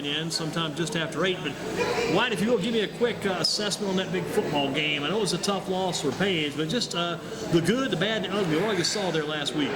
in sometime just after 8. But Wyatt, if you will give me a quick assessment on that big football game. I know it was a tough loss for Page, but just the good, the bad, the ugly. What you saw there last week?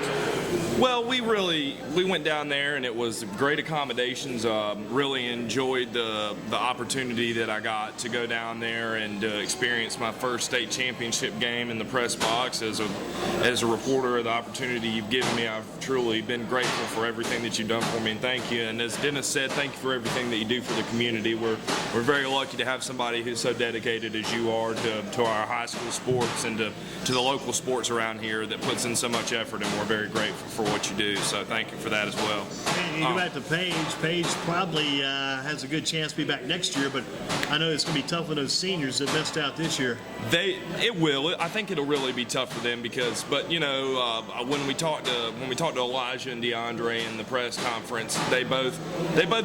Well, we went down there and it was great accommodations. Really enjoyed the opportunity that I got to go down there and experience my first state championship game in the press box. As a reporter, the opportunity you've given me, I've truly been grateful for everything that you've done for me, and thank you. And as Dennis said, thank you for everything that you do for the community. We're very lucky to have somebody who's so dedicated as you are to our high school sports and to the local sports around here that puts in so much effort, and we're very grateful for what you do. So thank you for that as well. And you go back to Page. Page probably has a good chance to be back next year, but I know it's going to be tough for those seniors that missed out this year. It will. I think it'll really be tough for them but you know, when we talked to Elijah and DeAndre in the press conference, they both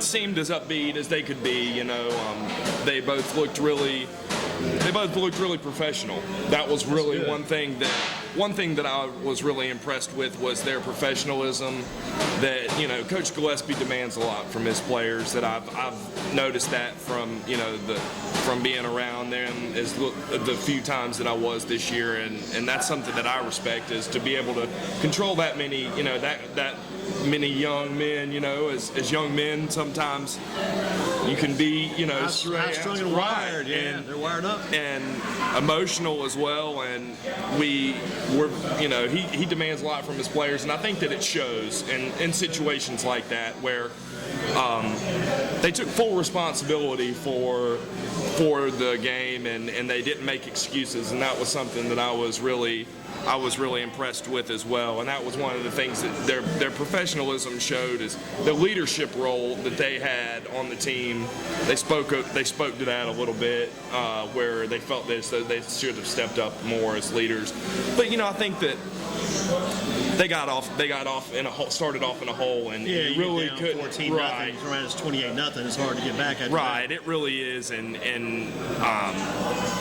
seemed as upbeat as they could be. You know, they both looked really professional. That was really one thing that I was really impressed with was their professionalism. That, you know, Coach Gillespie demands a lot from his players. That I've noticed that from, you know, from being around them as the few times that I was this year, and that's something that I respect, is to be able to control that many, you know, that many young men. You know, as young men, sometimes you can be, you know, strung and wired. Yeah, and they're wired up and emotional as well. And we're, you know, he demands a lot from his players, and I think that it shows in situations like that where they took full responsibility for the game, and they didn't make excuses, and that was something that I was really impressed with as well. And that was one of the things that their professionalism showed, is the leadership role that they had on the team. They spoke to that a little bit, where they felt they should have stepped up more as leaders. But, you know, I think that they started off in a hole, and you really get couldn't. 14 Right. nothing, around 28-0. It's hard to get back after Right, that. it really is, and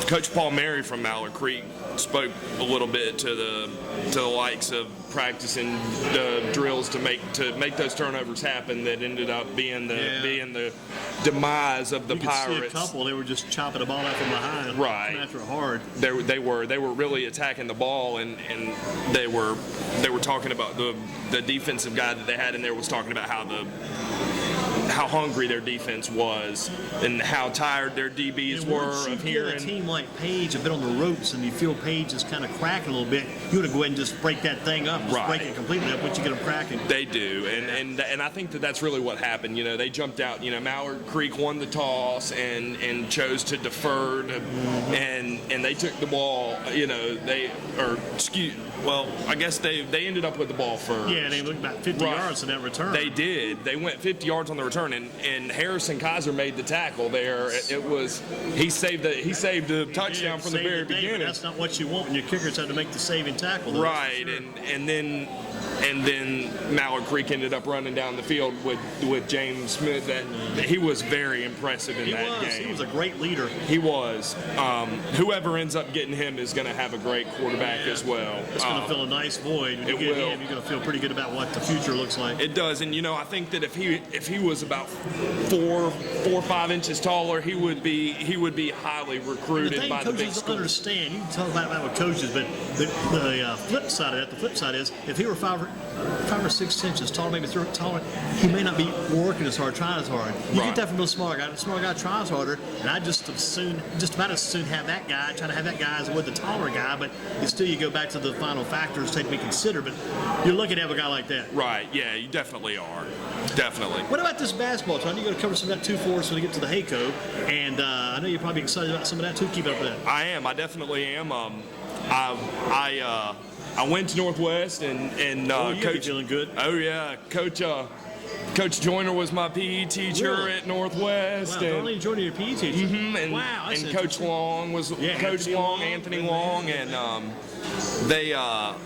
Coach Paul Mary from Mallard Creek spoke a little bit to the likes of practicing the drills to make those turnovers happen that ended up being the demise of the Pirates. You could see a couple. They were just chopping the ball out from behind, right? After hard. They were really attacking the ball, and they were talking about the defensive guy that they had in there was talking about how hungry their defense was and how tired their DBs were of hearing. A team like Page a bit on the ropes, and you feel Page is kind of cracking a little bit, you want to go ahead and just break that thing up, break it completely up once you get them cracking. They do, and I think that's really what happened. You know, they jumped out. You know, Mallard Creek won the toss and chose to defer, and they took the ball. You know, I guess they ended up with the ball first. Yeah, they looked about 50 yards in that return. They did. They went 50 yards on the return, and Harrison Kaiser made the tackle there. He saved the touchdown from the very beginning. That's not what you want when your kickers have to make the saving tackle. Though, right, sure. and then Mallard Creek ended up running down the field with James Smith. That he was very impressive in that game. He was a great leader. He was. Whoever ends up getting him is going to have a great quarterback as well. It's going to fill a nice void. When you get him, you're going to feel pretty good about what the future looks like. It does, and you know, I think that if he was about 4 or 5 inches taller, he would be highly recruited by the big schools. Coaches don't understand. You can talk about that with coaches, but the flip side of that, the flip side is, if he were 5 or 6 inches taller, maybe taller, he may not be working as hard, trying as hard. You get that from a small guy. The small guy tries harder, and I just about as soon have that guy, trying to have that guy as I would the taller guy, but still you go back to the final factors take to be considered, but you're lucky to have a guy like that. Right, yeah, you definitely are. Definitely. What about this basketball? So I know you're going to cover some of that too for us when we get to the Hayco, and I know you're probably excited about some of that too. Keep it up with that. I am. I definitely am. I went to Northwest and Coach. Feeling good. Oh yeah, Coach Joyner was my PE teacher at Northwest. Wow, only joining your PE teacher. And, wow, and Coach Long was Anthony Long, and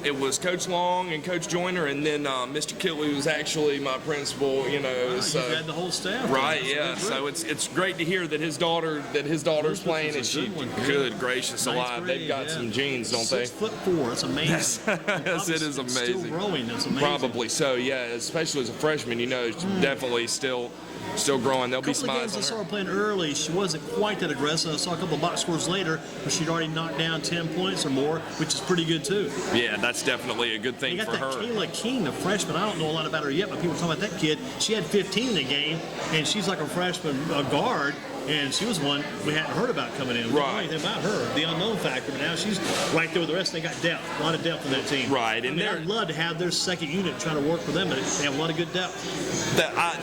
it was Coach Long and Coach Joyner, and then Mr. Killey was actually my principal. You know, so you had the whole staff. Right, yeah. So it's great to hear that his daughter's playing, and she good gracious alive. They've got some genes, don't they? 6'4". That's amazing. Yes, it is amazing. Still growing. That's amazing. Probably so, yeah. Especially as a freshman, you know, definitely still still growing. There'll be A couple of games smiles I saw on her her. playing early. She wasn't quite that aggressive. I saw a couple of box scores later where she'd already knocked down 10 points or more, which is pretty good too. Yeah, that's definitely a good thing You got for that her. Kayla King, the freshman. I don't know a lot about her yet, but people talking about that kid. She had 15 in the game, and she's like a freshman guard. And she was one we hadn't heard about coming in. We didn't know Right. anything about her, the unknown factor. But now she's right there with the rest. They got depth, a lot of depth in that team. Right, and I'd love to have their second unit trying to work for them, but they have a lot of good depth.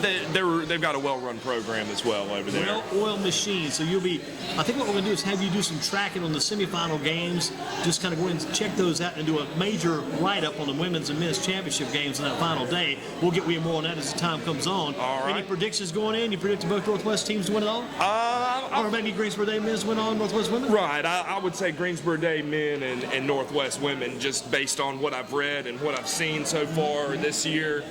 They've got a well-run program as well over there. Well-oiled machine. So you'll be. I think what we're going to do is have you do some tracking on the semifinal games. Just kind of go in and check those out and do a major write-up on the women's and men's championship games on that final day. We'll get more on that as the time comes on. All right. Any predictions going in? You predicted both Northwest teams to win it all? Or maybe Greensboro Day men's win all, Northwest women? Right, I would say Greensboro Day men and Northwest women, just based on what I've read and what I've seen so far this year.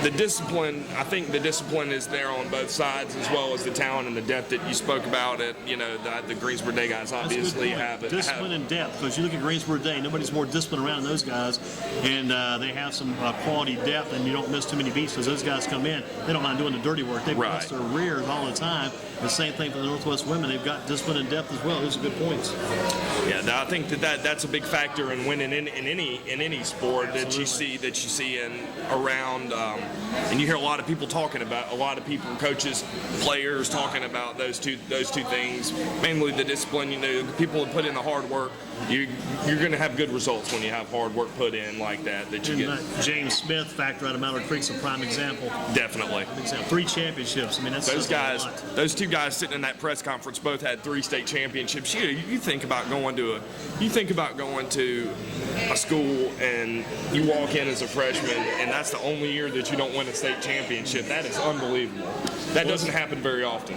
The discipline, I think the discipline is there on both sides, as well as the talent and the depth that you spoke about. The Greensboro Day guys obviously have it. Discipline and depth, because you look at Greensboro Day, nobody's more disciplined around those guys, and they have some quality depth, and you don't miss too many beats because those guys come in. They don't mind doing the dirty work. They bust their rears all the time. The same thing for the Northwest women. They've got discipline and depth as well. Those are good points. Yeah, I think that's a big factor in winning in any sport that you see in around, and you hear a lot of people talking about, coaches, players talking about those two things. Mainly the discipline. People that put in the hard work. You're going to have good results when you have hard work put in like that. That you get. James Smith factor out of Mallard Creek's a prime example. Definitely. 3 championships. I mean, that's those guys. A lot. Those two guys sitting in that press conference both had 3 state championships. You think about going to a school and you walk in as a freshman and that's the only year that you don't win a state championship. That is unbelievable. That doesn't happen very often.